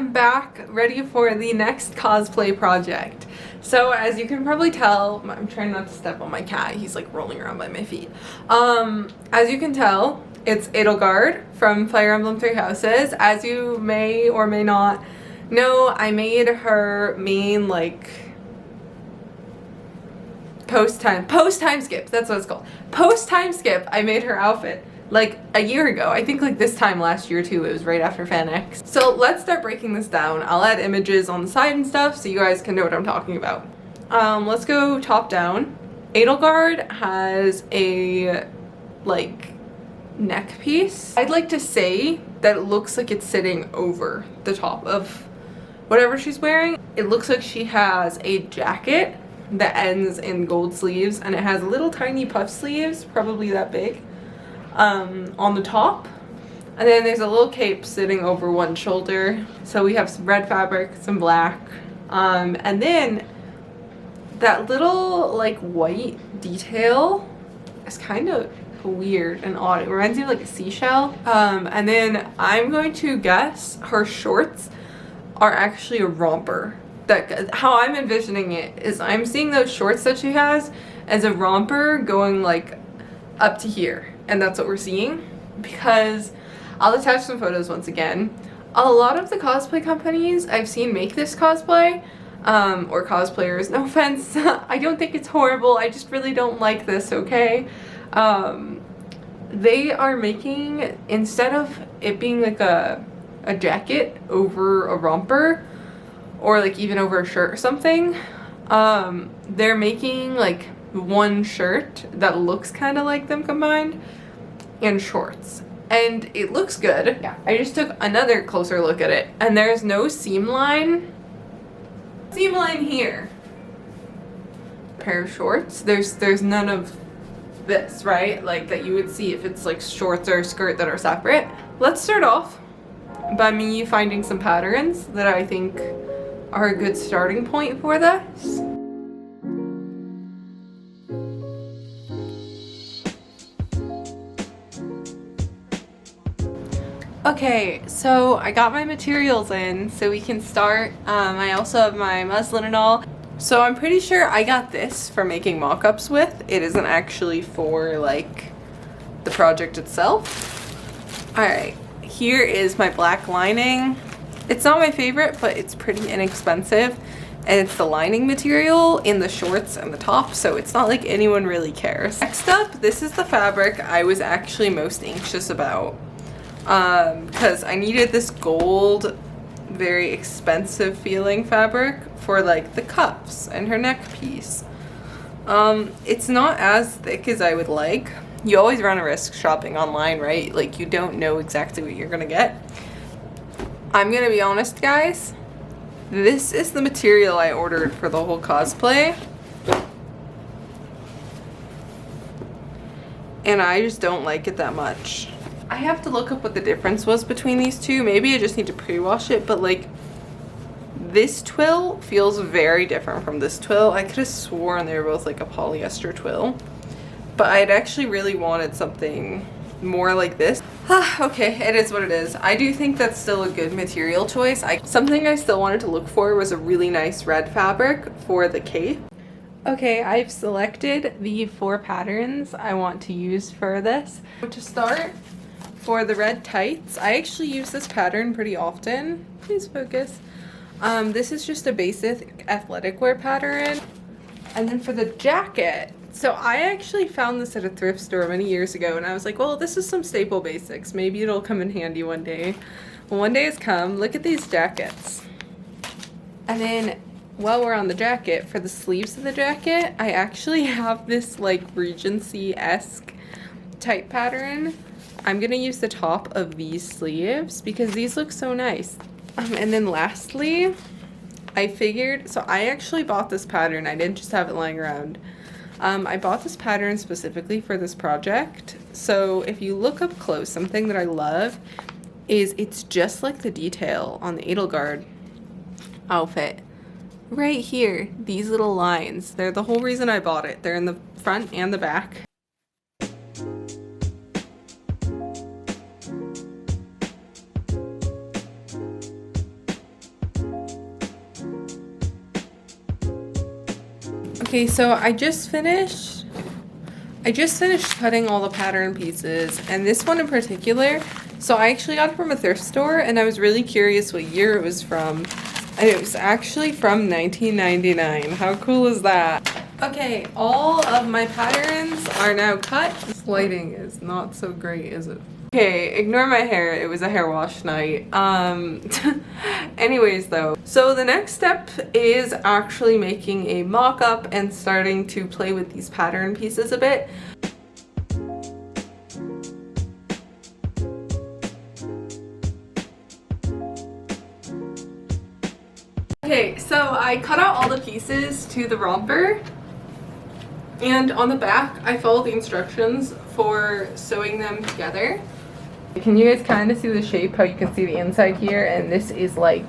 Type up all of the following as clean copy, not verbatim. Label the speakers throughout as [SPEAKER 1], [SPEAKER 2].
[SPEAKER 1] am back ready for the next cosplay project. So as you can probably tell, I'm trying not to step on my cat, he's like rolling around by my feet. As you can tell, it's Edelgard from Fire Emblem Three Houses. As you may or may not know, I made her main like post-time skip, that's what it's called. Post-time skip, I made her outfit like a year ago. I think like this time last year too. It was right after FanX. So let's start breaking this down. I'll add images on the side and stuff so you guys can know what I'm talking about. Let's go top down. Edelgard has a like neck piece. I'd like to say that it looks like it's sitting over the top of whatever she's wearing. It looks like she has a jacket that ends in gold sleeves, and it has little tiny puff sleeves, probably that big, on the top, and then there's a little cape sitting over one shoulder. So we have some red fabric, some black, and then that little like white detail is kind of weird and odd. It reminds me of like a seashell. And then I'm going to guess her shorts are actually a romper. That how I'm envisioning it is I'm seeing those shorts that she has as a romper going like up to here, and that's what we're seeing, because I'll attach some photos once again. A lot of the cosplay companies I've seen make this cosplay, or cosplayers, no offense, I don't think it's horrible, I just really don't like this, okay? They are making, instead of it being like a jacket over a romper, or like even over a shirt or something, they're making like one shirt that looks kind of like them combined and shorts, and it looks good. Yeah, I just took another closer look at it, and there's no seam line here. Pair of shorts, there's none of this, right, like that you would see if it's like shorts or a skirt that are separate. Let's start off by me finding some patterns that I think are a good starting point for this. Okay, so I got my materials in so we can start. I also have my muslin and all. So I'm pretty sure I got this for making mock-ups with. It isn't actually for like the project itself. Alright, here is my black lining. It's not my favorite, but it's pretty inexpensive, and it's the lining material in the shorts and the top, so it's not like anyone really cares. Next up, this is the fabric I was actually most anxious about, because I needed this gold, very expensive feeling fabric for like the cuffs and her neck piece. It's not as thick as I would like. You always run a risk shopping online, right? Like you don't know exactly what you're gonna get. I'm gonna be honest, guys, this is the material I ordered for the whole cosplay, and I just don't like it that much. I have to look up what the difference was between these two. Maybe I just need to pre-wash it, but like this twill feels very different from this twill. I could have sworn they were both like a polyester twill, but I'd actually really wanted something more like this. Okay, it is what it is. I do think that's still a good material choice. Something I still wanted to look for was a really nice red fabric for the cape. Okay, I've selected the 4 patterns I want to use for this. To start, for the red tights, I actually use this pattern pretty often. Please focus. This is just a basic athletic wear pattern. And then for the jacket, so I actually found this at a thrift store many years ago, and I was like, well, this is some staple basics. Maybe it'll come in handy one day. Well, one day has come. Look at these jackets. And then while we're on the jacket, for the sleeves of the jacket, I actually have this like Regency-esque type pattern. I'm gonna use the top of these sleeves because these look so nice. And then lastly, I figured, so I actually bought this pattern. I didn't just have it lying around. I bought this pattern specifically for this project. So if you look up close, something that I love is it's just like the detail on the Edelgard outfit. Right here, these little lines. They're the whole reason I bought it. They're in the front and the back. Okay, so I just finished cutting all the pattern pieces, and this one in particular, so I actually got it from a thrift store, and I was really curious what year it was from, and it was actually from 1999. How cool is that? Okay, all of my patterns are now cut. This lighting is not so great, is it? Okay, ignore my hair, it was a hair wash night. Anyways though, so the next step is actually making a mock-up and starting to play with these pattern pieces a bit. Okay, so I cut out all the pieces to the romper, and on the back I followed the instructions for sewing them together. Can you guys kind of see the shape, how you can see the inside here, and this is like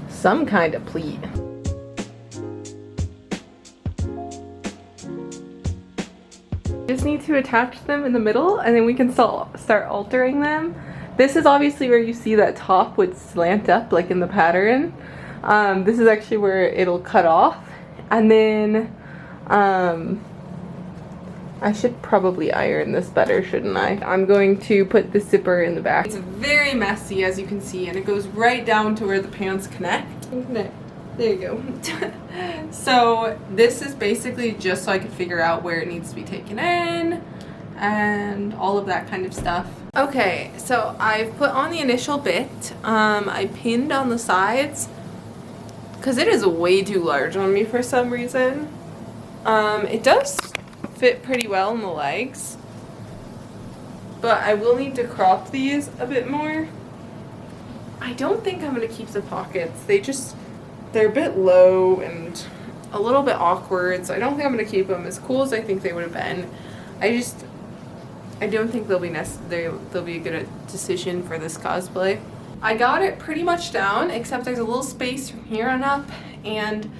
[SPEAKER 1] some kind of pleat. Just need to attach them in the middle, and then we can start altering them. This is obviously where you see that top would slant up like in the pattern. This is actually where it'll cut off, and then I should probably iron this better, shouldn't I? I'm going to put the zipper in the back. It's very messy, as you can see, and it goes right down to where the pants connect. There you go. So this is basically just so I can figure out where it needs to be taken in and all of that kind of stuff. Okay, so I've put on the initial bit. I pinned on the sides because it is way too large on me for some reason. It does fit pretty well in the legs, but I will need to crop these a bit more. I don't think I'm going to keep the pockets. They're a bit low and a little bit awkward, so I don't think I'm going to keep them. As cool as I think they would have been, I don't think they'll be a good decision for this cosplay. I got it pretty much down, except there's a little space from here on up, and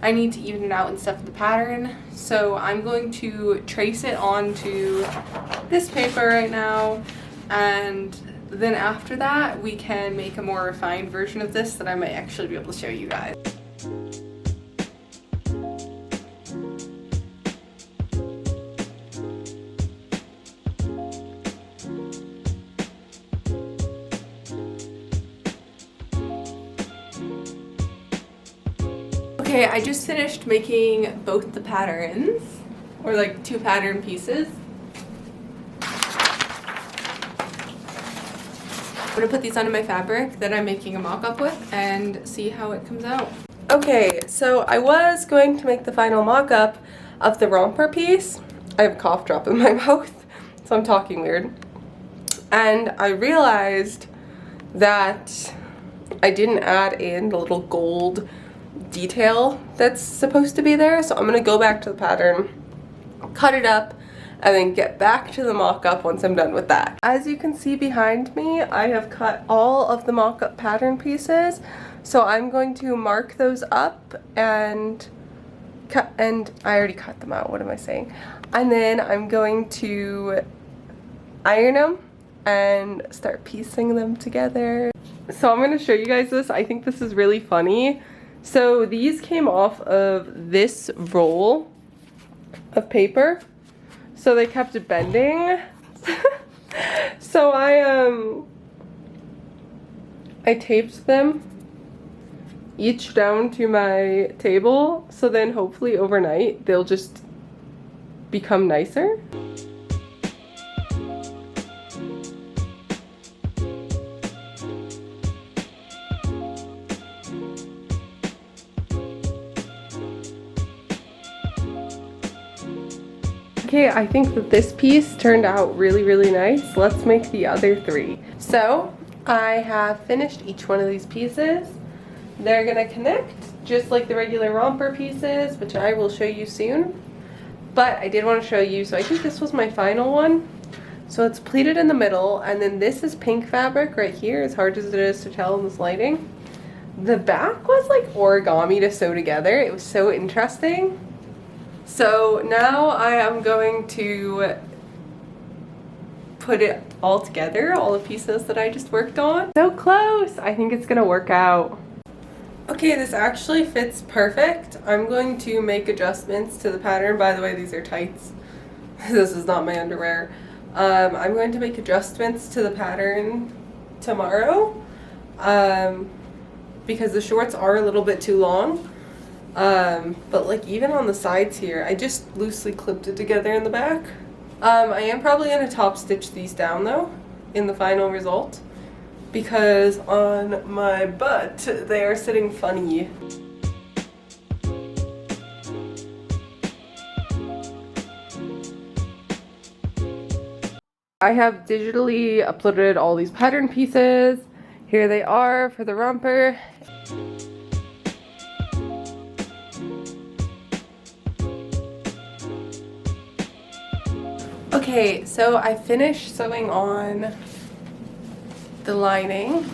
[SPEAKER 1] I need to even it out and stuff in the pattern. So I'm going to trace it onto this paper right now, and then after that we can make a more refined version of this that I might actually be able to show you guys. Okay, I just finished making both the patterns, or like 2 pattern pieces. I'm gonna put these onto my fabric that I'm making a mock-up with and see how it comes out. Okay, so I was going to make the final mock-up of the romper piece. I have a cough drop in my mouth, so I'm talking weird. And I realized that I didn't add in the little gold detail that's supposed to be there, so I'm gonna go back to the pattern, cut it up, and then get back to the mock-up once I'm done with that. As you can see behind me, I have cut all of the mock-up pattern pieces, so I'm going to mark those up and I already cut them out, what am I saying? And then I'm going to iron them and start piecing them together. So I'm gonna show you guys this. I think this is really funny. So these came off of this roll of paper, so they kept bending. So I taped them each down to my table, so then hopefully overnight they'll just become nicer. Okay, I think that this piece turned out really, really nice. Let's make the other 3. So I have finished each one of these pieces. They're gonna connect just like the regular romper pieces, which I will show you soon. But I did want to show you, so I think this was my final one. So it's pleated in the middle, and then this is pink fabric right here, as hard as it is to tell in this lighting. The back was like origami to sew together. It was so interesting. So now I am going to put it all together, all the pieces that I just worked on. So close! I think it's gonna work out. Okay, this actually fits perfect. I'm going to make adjustments to the pattern. By the way, these are tights. This is not my underwear. I'm going to make adjustments to the pattern tomorrow because the shorts are a little bit too long. But like even on the sides here, I just loosely clipped it together in the back. I am probably going to top stitch these down though in the final result, because on my butt they are sitting funny. I have digitally uploaded all these pattern pieces. Here they are for the romper. Okay, so I finished sewing on the lining.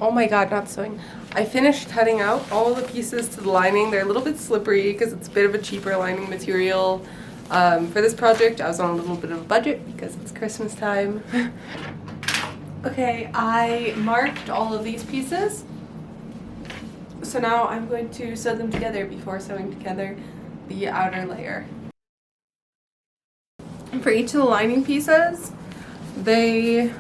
[SPEAKER 1] Oh my god, not sewing. I finished cutting out all the pieces to the lining. They're a little bit slippery because it's a bit of a cheaper lining material. For this project, I was on a little bit of a budget because it's Christmas time. Okay, I marked all of these pieces. So now I'm going to sew them together before sewing together the outer layer. For each of the lining pieces, they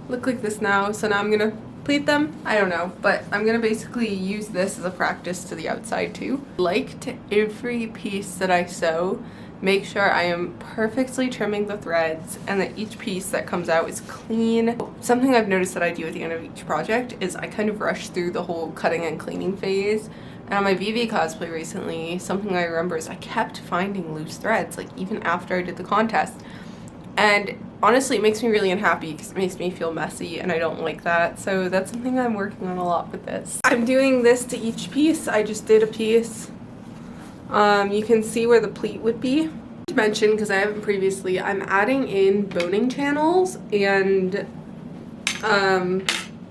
[SPEAKER 1] look like this now, so now I'm gonna pleat them. I don't know, but I'm gonna basically use this as a practice to the outside too. Like to every piece that I sew, make sure I am perfectly trimming the threads and that each piece that comes out is clean. Something I've noticed that I do at the end of each project is I kind of rush through the whole cutting and cleaning phase. And on my VV cosplay recently, something I remember is I kept finding loose threads, like even after I did the contest. And honestly, it makes me really unhappy because it makes me feel messy and I don't like that. So that's something I'm working on a lot with this. I'm doing this to each piece. I just did a piece. You can see where the pleat would be. To mention, because I haven't previously, I'm adding in boning channels and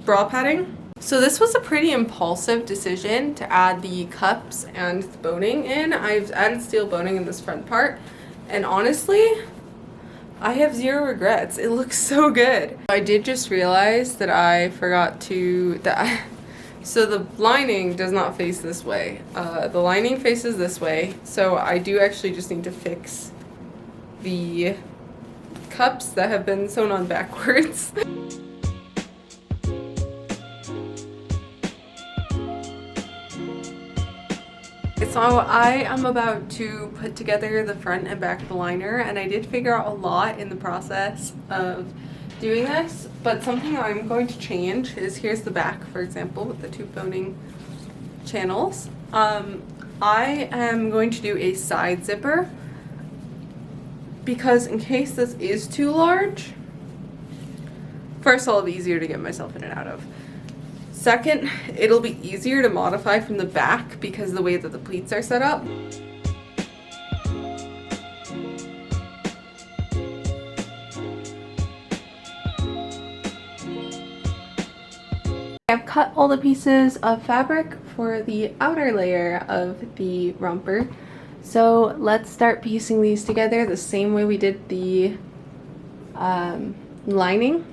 [SPEAKER 1] bra padding. So this was a pretty impulsive decision to add the cups and the boning in. I've added steel boning in this front part, and honestly, I have zero regrets. It looks so good. I did just realize that I forgot to, so the lining does not face this way. The lining faces this way, so I do actually just need to fix the cups that have been sewn on backwards. So I am about to put together the front and back of the liner, and I did figure out a lot in the process of doing this, but something I'm going to change is here's the back, for example, with the two boning channels. I am going to do a side zipper because in case this is too large, first of all, it'll be easier to get myself in and out of. Second, it'll be easier to modify from the back because of the way that the pleats are set up. I've cut all the pieces of fabric for the outer layer of the romper. So let's start piecing these together the same way we did the lining.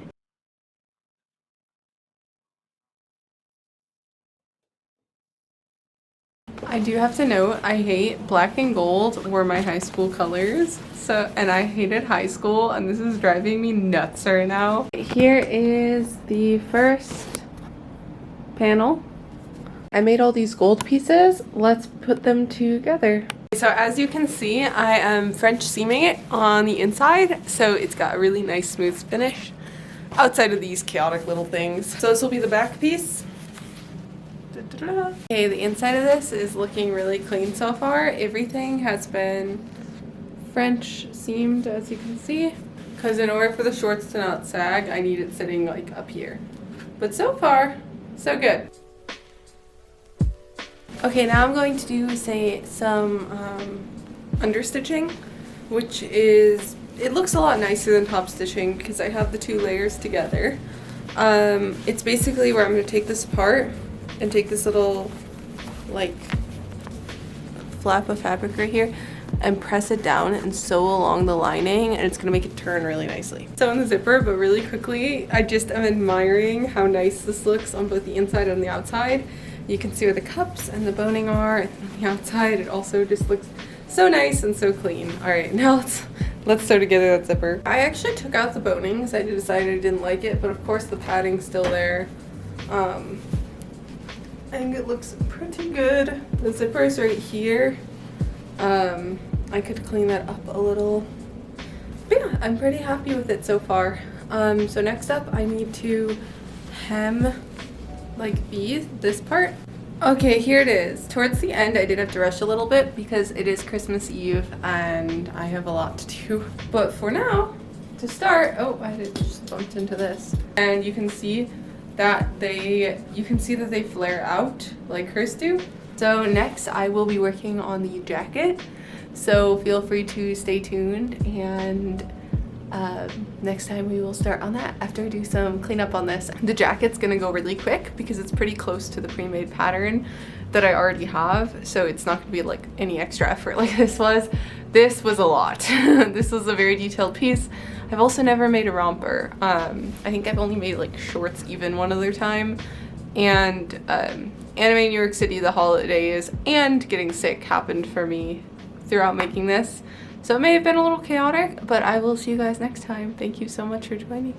[SPEAKER 1] I do have to note, I hate black and gold were my high school colors. And I hated high school, and this is driving me nuts right now. Here is the first panel. I made all these gold pieces. Let's put them together. So as you can see, I am French seaming it on the inside, so it's got a really nice smooth finish outside of these chaotic little things. So this will be the back piece. Okay, the inside of this is looking really clean so far. Everything has been French seamed, as you can see, because in order for the shorts to not sag, I need it sitting like up here. But so far, so good. Okay, now I'm going to do some understitching, which is, it looks a lot nicer than top stitching because I have the two layers together. It's basically where I'm going to take this apart and take this little like flap of fabric right here and press it down and sew along the lining, and it's gonna make it turn really nicely. Sew in the zipper, but really quickly, I just am admiring how nice this looks on both the inside and the outside. You can see where the cups and the boning are, and on the outside it also just looks so nice and so clean. All right, now let's sew together that zipper. I actually took out the boning because I decided I didn't like it, but of course the padding's still there. I think it looks pretty good. The zipper is right here. I could clean that up a little. But yeah, I'm pretty happy with it so far. So next up I need to hem like this part. Okay, here it is. Towards the end I did have to rush a little bit because it is Christmas Eve and I have a lot to do. But for now, to start, oh, I just bumped into this. And you can see that they flare out like hers do. So next I will be working on the jacket. So feel free to stay tuned, and next time we will start on that after I do some cleanup on this. The jacket's gonna go really quick because it's pretty close to the pre-made pattern that I already have, so it's not gonna be like any extra effort like this was. This was a lot. This was a very detailed piece. I've also never made a romper. I think I've only made like shorts even one other time, and anime in New York City, the holidays, and getting sick happened for me throughout making this. So it may have been a little chaotic, but I will see you guys next time. Thank you so much for joining.